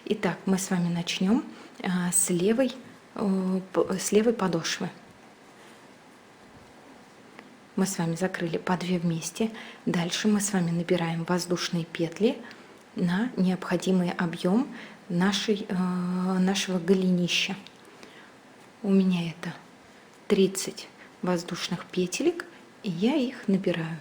Итак, мы с вами начнем с левой подошвы. Мы с вами закрыли по 2 вместе. Дальше мы с вами набираем воздушные петли на необходимый объем нашего голенища. У меня это 30 воздушных петелек, и я их набираю.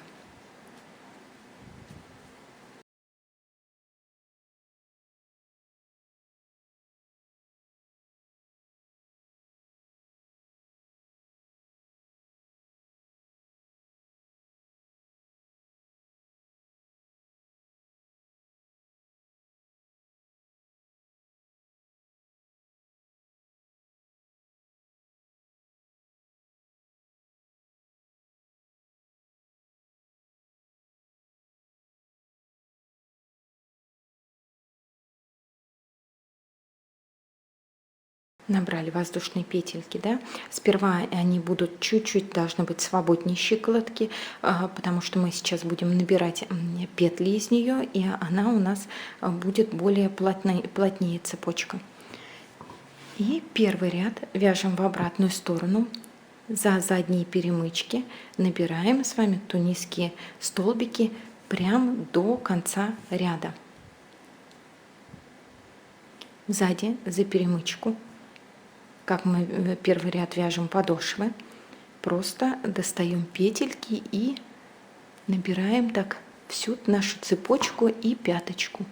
Набрали воздушные петельки, да? Сперва они будут чуть-чуть, должны быть свободнее щиколотки, потому что мы сейчас будем набирать петли из нее, и она у нас будет более плотнее цепочка. И первый ряд вяжем в обратную сторону. За задние перемычки набираем с вами тунисские столбики прямо до конца ряда. Сзади за перемычку, как мы первый ряд вяжем подошвы, просто достаем петельки и набираем так всю нашу цепочку и пяточку.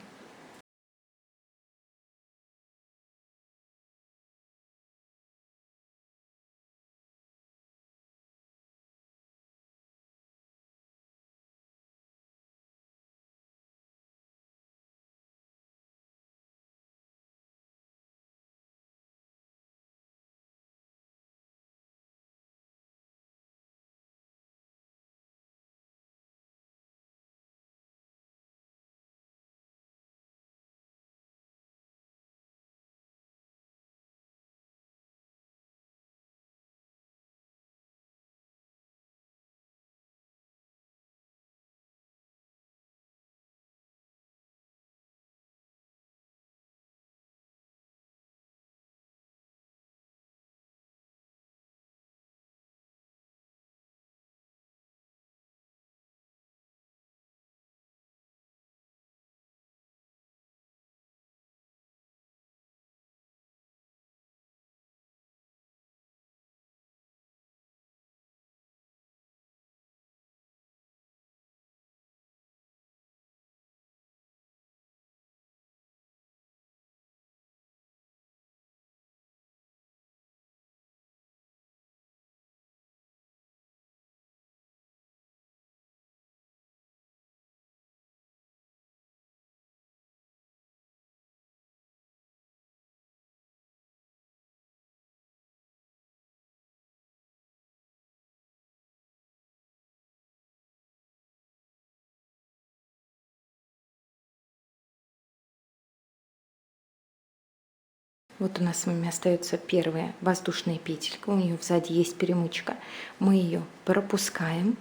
Вот у нас с вами остается первая воздушная петелька, у нее сзади есть перемычка. Мы ее пропускаем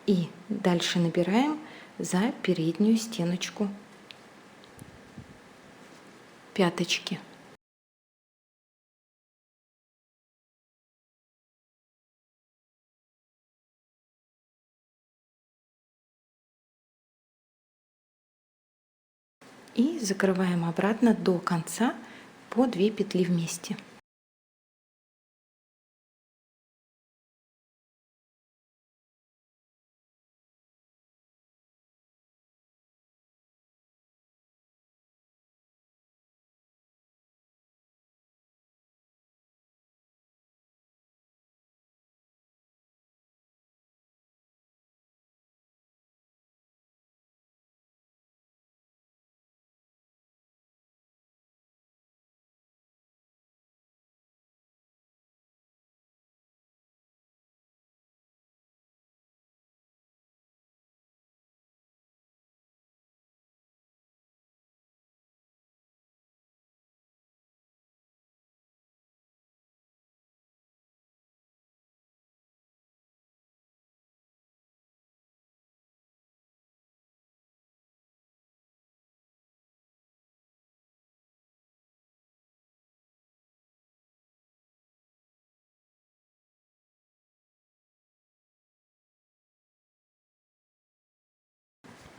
и дальше набираем за переднюю стеночку пяточки. И закрываем обратно до конца по 2 петли вместе.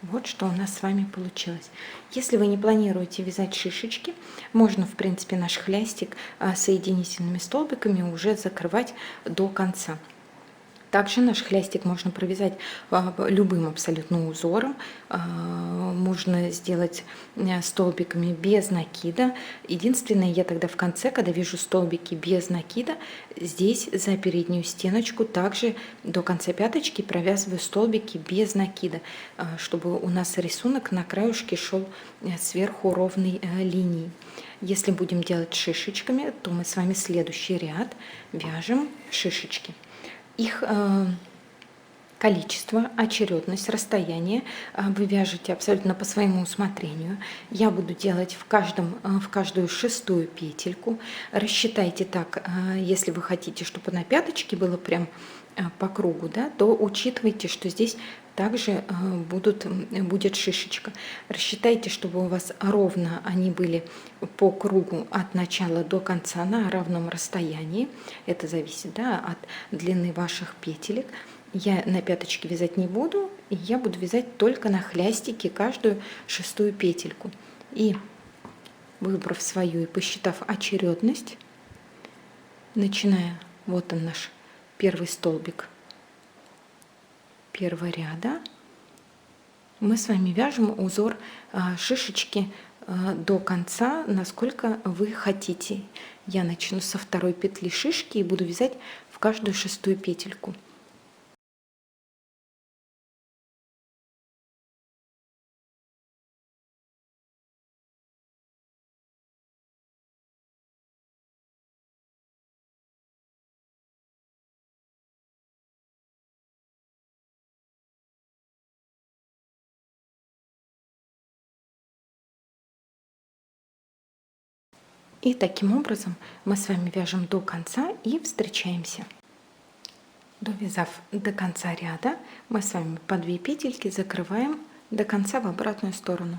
Вот что у нас с вами получилось. Если вы не планируете вязать шишечки, можно, в принципе, наш хлястик соединительными столбиками уже закрывать до конца. Также наш хлястик можно провязать любым абсолютно узором. Можно сделать столбиками без накида. Единственное, я тогда в конце, когда вяжу столбики без накида, здесь за переднюю стеночку также до конца пяточки провязываю столбики без накида, чтобы у нас рисунок на краюшке шел сверху ровной линией. Если будем делать шишечками, то мы с вами следующий ряд вяжем шишечки. Их количество, очередность, расстояние вы вяжете абсолютно по своему усмотрению. Я буду делать в каждую шестую петельку. Рассчитайте так, если вы хотите, чтобы на пяточке было прям по кругу, да, то учитывайте, что здесь также будет шишечка. Рассчитайте, чтобы у вас ровно они были по кругу от начала до конца на равном расстоянии. Это зависит, да, от длины ваших петелек. Я на пяточке вязать не буду, я буду вязать только на хлястике каждую шестую петельку. И выбрав свою и посчитав очередность, начиная, вот он наш первый столбик первого ряда, мы с вами вяжем узор шишечки до конца, насколько вы хотите. Я начну со второй петли шишки и буду вязать в каждую шестую петельку. И таким образом мы с вами вяжем до конца и встречаемся. Довязав до конца ряда, мы с вами по 2 петельки закрываем до конца в обратную сторону.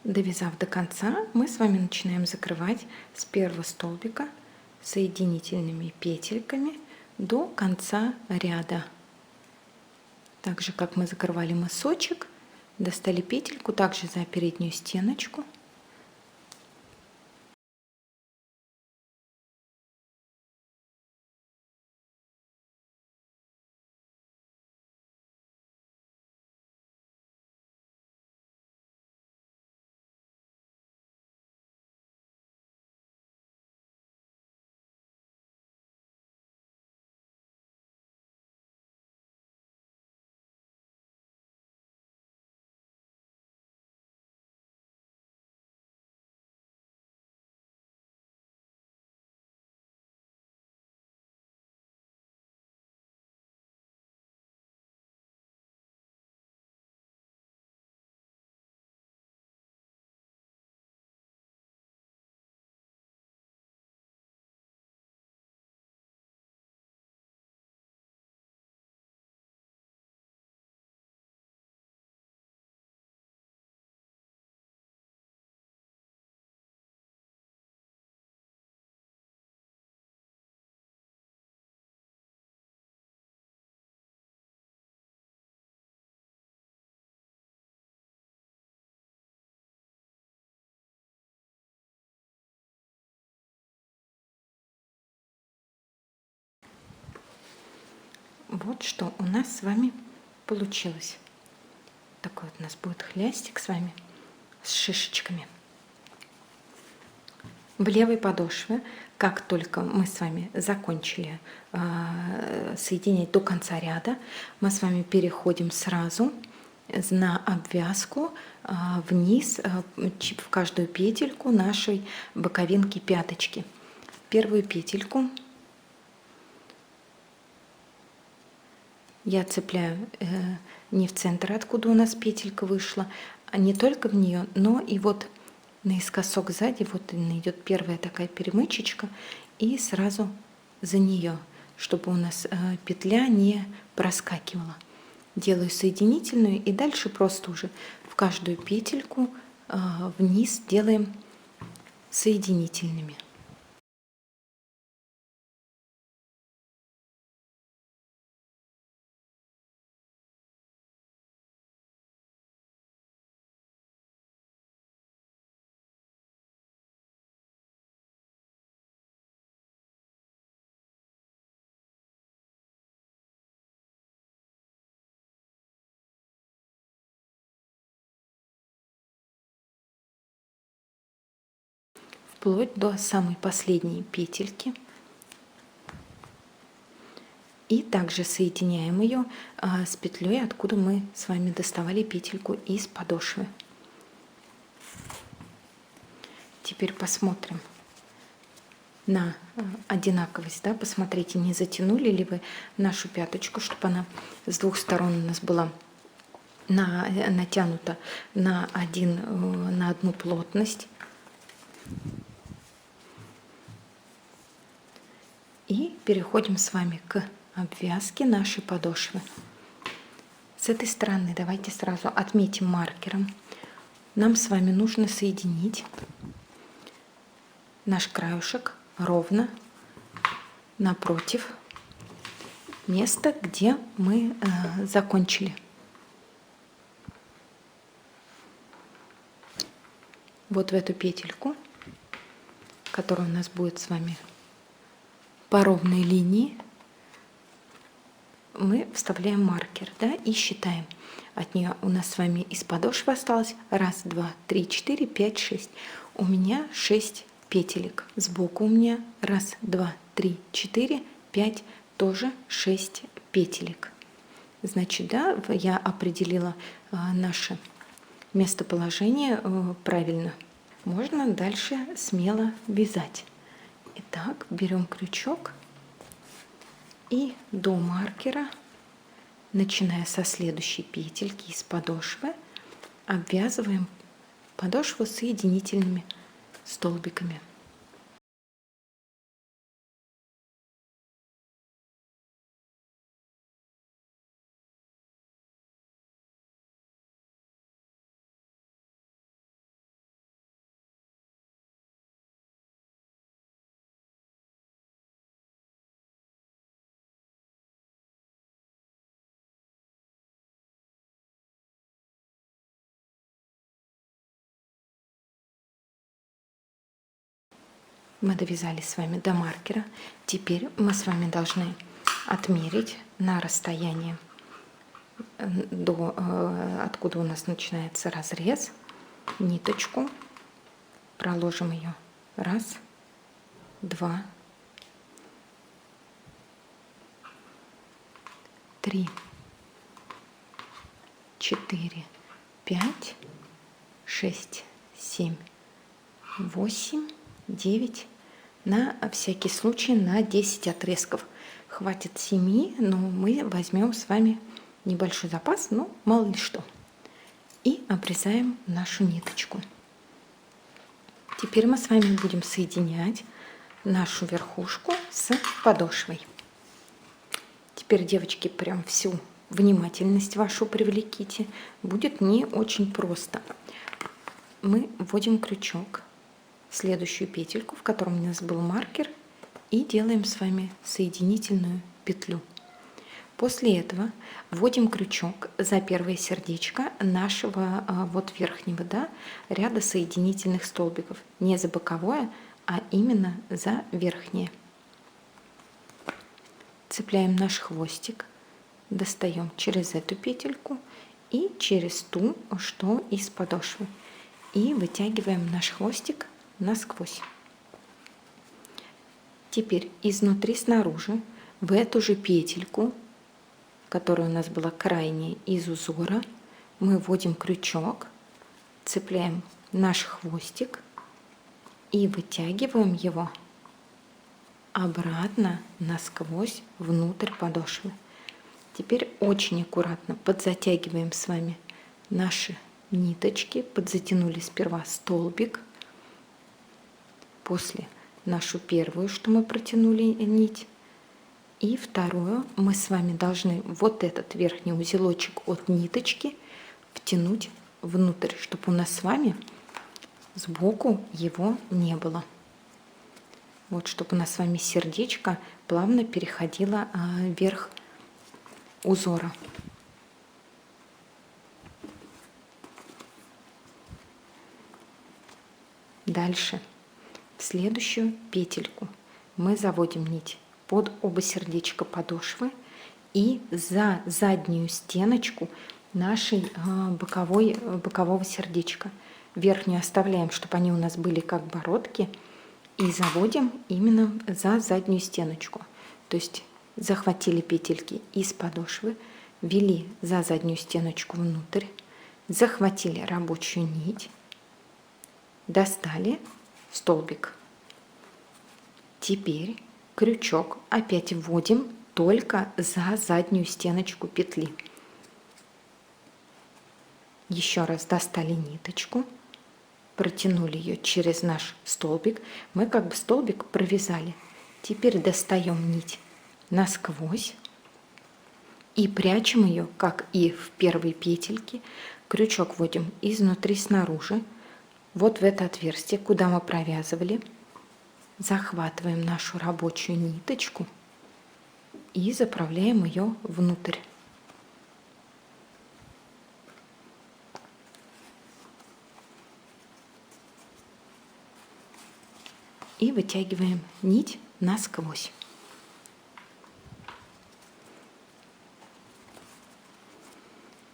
Довязав до конца, мы с вами начинаем закрывать с первого столбика соединительными петельками до конца ряда. Так же, как мы закрывали мысочек, достали петельку также за переднюю стеночку. вот что у нас с вами получилось. Такой вот у нас будет хлястик с вами с шишечками. В левой подошве, как только мы с вами закончили соединять до конца ряда, мы с вами переходим сразу на обвязку вниз в каждую петельку нашей боковинки пяточки. Первую петельку я цепляю не в центр, откуда у нас петелька вышла, а не только в нее, но и вот наискосок сзади, вот идет первая такая перемычечка, и сразу за нее, чтобы у нас петля не проскакивала. Делаю соединительную, и дальше просто уже в каждую петельку вниз делаем соединительными. Вплоть до самой последней петельки. И также соединяем ее с петлей, откуда мы с вами доставали петельку из подошвы. Теперь посмотрим на одинаковость. Да? Посмотрите, не затянули ли вы нашу пяточку, чтобы она с двух сторон у нас была натянута на одну плотность. И переходим с вами к обвязке нашей подошвы. С этой стороны давайте сразу отметим маркером. Нам с вами нужно соединить наш краюшек ровно напротив места, где мы закончили. Вот в эту петельку, которая у нас будет с вами по ровной линии, мы вставляем маркер, да, и считаем. От нее у нас с вами из подошвы осталось 1, 2, 3, 4, 5, 6. У меня 6 петелек. Сбоку у меня 1, 2, 3, 4, 5, тоже 6 петелек. Значит, да, я определила наше местоположение правильно. Можно дальше смело вязать. Итак, берем крючок и до маркера, начиная со следующей петельки из подошвы, обвязываем подошву соединительными столбиками. Мы довязали с вами до маркера. Теперь мы с вами должны отмерить на расстояние откуда у нас начинается разрез, ниточку, проложим ее 1, 2, 3, 4, 5, 6, 7, 8, 9, на всякий случай на 10 отрезков. Хватит 7, но мы возьмем с вами небольшой запас, ну мало ли что. И обрезаем нашу ниточку. Теперь мы с вами будем соединять нашу верхушку с подошвой. Теперь, девочки, прям всю внимательность вашу привлеките. Будет не очень просто. Мы вводим крючок в следующую петельку, в котором у нас был маркер, и делаем с вами соединительную петлю. После этого вводим крючок за первое сердечко нашего вот верхнего, да, ряда соединительных столбиков. Не за боковое, а именно за верхнее. Цепляем наш хвостик достаем через эту петельку и через ту, что из подошвы. И вытягиваем наш хвостик насквозь. Теперь изнутри снаружи в эту же петельку, которая у нас была крайняя из узора, мы вводим крючок, цепляем наш хвостик и вытягиваем его обратно насквозь внутрь подошвы. Теперь очень аккуратно подзатягиваем с вами наши ниточки. Подзатянули сперва столбик, после нашу первую, что мы протянули нить, и вторую мы с вами должны вот этот верхний узелочек от ниточки втянуть внутрь, чтобы у нас с вами сбоку его не было. Вот, чтобы у нас с вами сердечко плавно переходило вверх узора. Дальше в следующую петельку мы заводим нить под оба сердечка подошвы и за заднюю стеночку нашей бокового сердечка. Верхнюю оставляем, чтобы они у нас были как бородки, и заводим именно за заднюю стеночку. То есть захватили петельки из подошвы, ввели за заднюю стеночку внутрь, захватили рабочую нить, достали столбик. Теперь крючок опять вводим только за заднюю стеночку петли. Еще раз достали ниточку, протянули ее через наш столбик. Мы как бы столбик провязали. Теперь достаем нить насквозь и прячем ее, как и в первой петельке. Крючок вводим изнутри снаружи, вот в это отверстие, куда мы провязывали. Захватываем нашу рабочую ниточку и заправляем ее внутрь. И вытягиваем нить насквозь.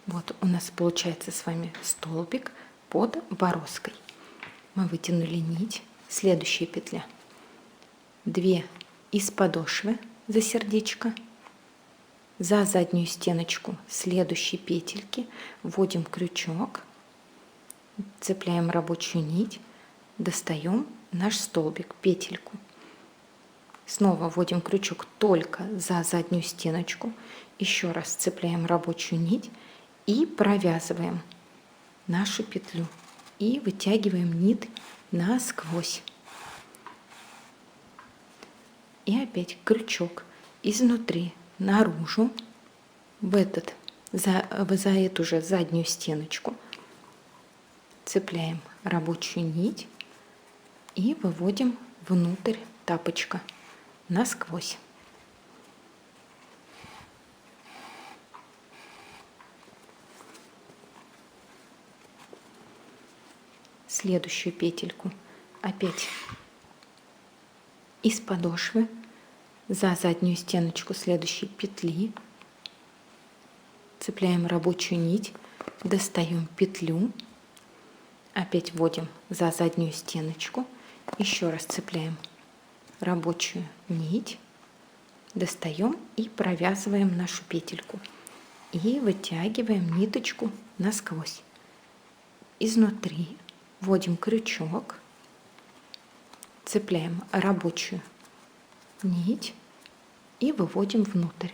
Вот у нас получается с вами столбик под бороздкой. Мы вытянули нить, следующая петля. 2 из подошвы за сердечко, за заднюю стеночку следующей петельки вводим крючок, цепляем рабочую нить, достаем наш столбик, петельку. Снова вводим крючок только за заднюю стеночку, еще раз цепляем рабочую нить и провязываем нашу петлю и вытягиваем нить насквозь. И опять крючок изнутри наружу за эту же заднюю стеночку цепляем рабочую нить и выводим внутрь тапочка насквозь. Следующую петельку опять из подошвы за заднюю стеночку следующей петли цепляем рабочую нить, достаем петлю, опять вводим за заднюю стеночку, еще раз цепляем рабочую нить, достаем и провязываем нашу петельку и вытягиваем ниточку насквозь. Изнутри вводим крючок, цепляем рабочую нить и выводим внутрь.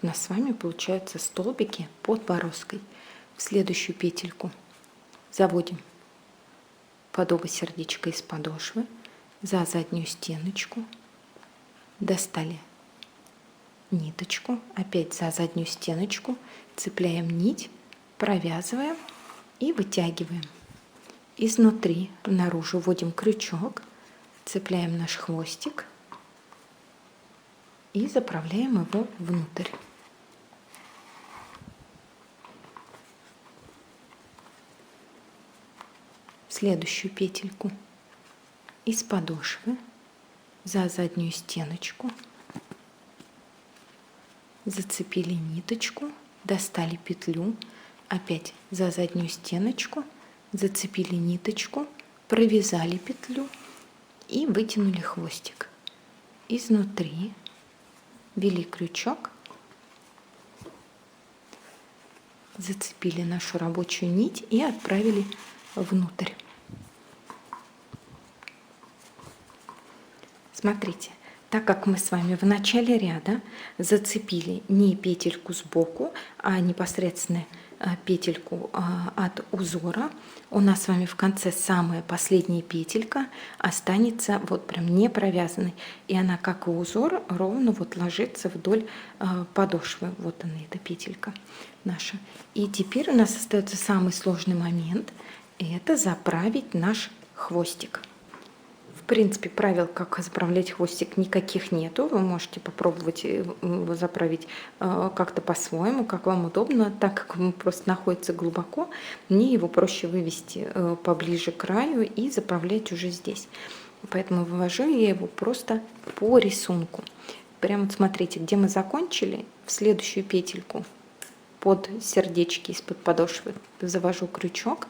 У нас с вами получаются столбики под бороздкой. В следующую петельку заводим под оба сердечка из подошвы за заднюю стеночку, достали ниточку, опять за заднюю стеночку, цепляем нить, провязываем и вытягиваем. Изнутри наружу вводим крючок, цепляем наш хвостик, и заправляем его внутрь. Следующую петельку из подошвы за заднюю стеночку зацепили ниточку, достали петлю, опять за заднюю стеночку, зацепили ниточку, провязали петлю и вытянули хвостик. Изнутри ввели крючок, зацепили нашу рабочую нить и отправили внутрь. Смотрите, так как мы с вами в начале ряда зацепили не петельку сбоку, а непосредственно петельку от узора, у нас с вами в конце самая последняя петелька останется вот прям не провязанной, и она, как и узор, ровно вот ложится вдоль подошвы. Вот она, эта петелька наша. И теперь у нас остается самый сложный момент – это заправить наш хвостик. В принципе, правил, как заправлять хвостик, никаких нету. Вы можете попробовать его заправить как-то по-своему, как вам удобно. Так как он просто находится глубоко, мне его проще вывести поближе к краю и заправлять уже здесь. Поэтому вывожу я его просто по рисунку. Прямо вот смотрите, где мы закончили, в следующую петельку под сердечки из-под подошвы завожу крючок,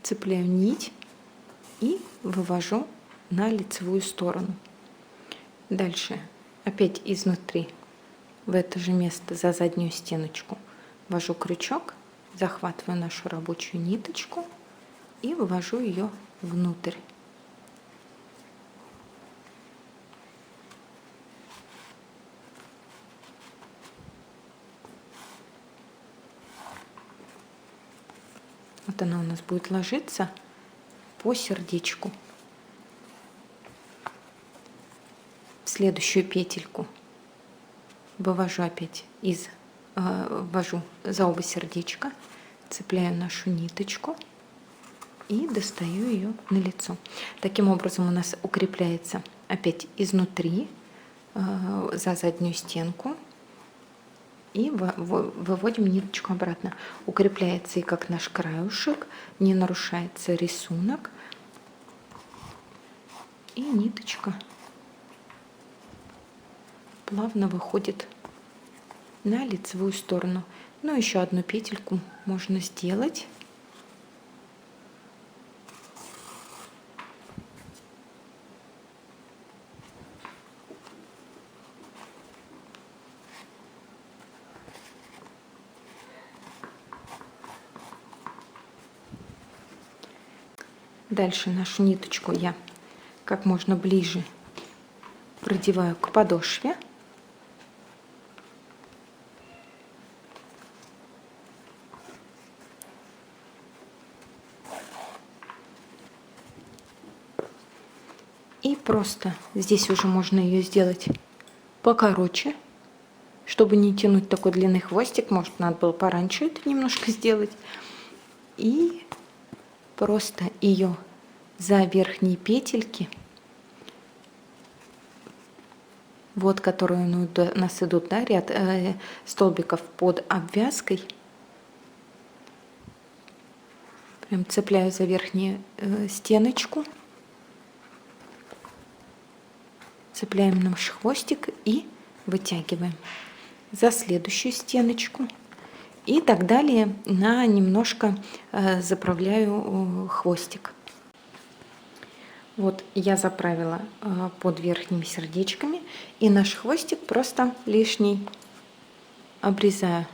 цепляю нить и вывожу на лицевую сторону. Дальше опять изнутри в это же место за заднюю стеночку ввожу крючок, захватываю нашу рабочую ниточку и вывожу ее внутрь. Вот она у нас будет ложиться по сердечку. Следующую петельку вывожу опять ввожу за оба сердечка, цепляю нашу ниточку и достаю ее на лицо. Таким образом у нас укрепляется опять изнутри за заднюю стенку и выводим ниточку обратно. Укрепляется и как наш краюшек, не нарушается рисунок, и ниточка плавно выходит на лицевую сторону. Ну, еще одну петельку можно сделать. Дальше нашу ниточку я как можно ближе продеваю к подошве. И просто здесь уже можно ее сделать покороче, чтобы не тянуть такой длинный хвостик. Может, надо было пораньше это немножко сделать. И просто ее за верхние петельки, вот которые у нас идут, да, ряд столбиков под обвязкой, прям цепляю за верхнюю стеночку, цепляем наш хвостик и вытягиваем за следующую стеночку. И так далее немножко заправляю хвостик. Вот я заправила под верхними сердечками, и наш хвостик просто лишний обрезаю.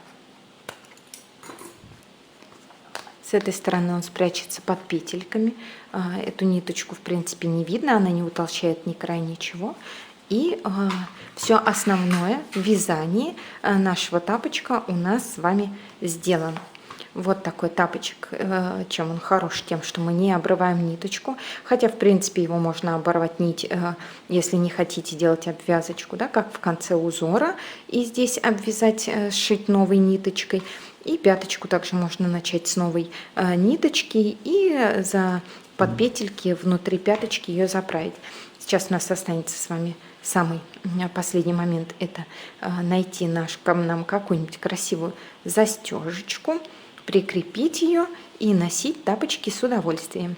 С этой стороны он спрячется под петельками. Эту ниточку в принципе не видно, она не утолщает ни края, ничего. И все основное в вязании нашего тапочка у нас с вами сделано. Вот такой тапочек, чем он хорош, тем, что мы не обрываем ниточку, хотя в принципе его можно оборвать нить, если не хотите делать обвязочку, да, как в конце узора, и здесь обвязать, сшить новой ниточкой. И пяточку также можно начать с новой ниточки и за подпетельки внутри пяточки ее заправить. Сейчас у нас останется с вами самый последний момент – это найти нам какую-нибудь красивую застежечку, прикрепить ее и носить тапочки с удовольствием.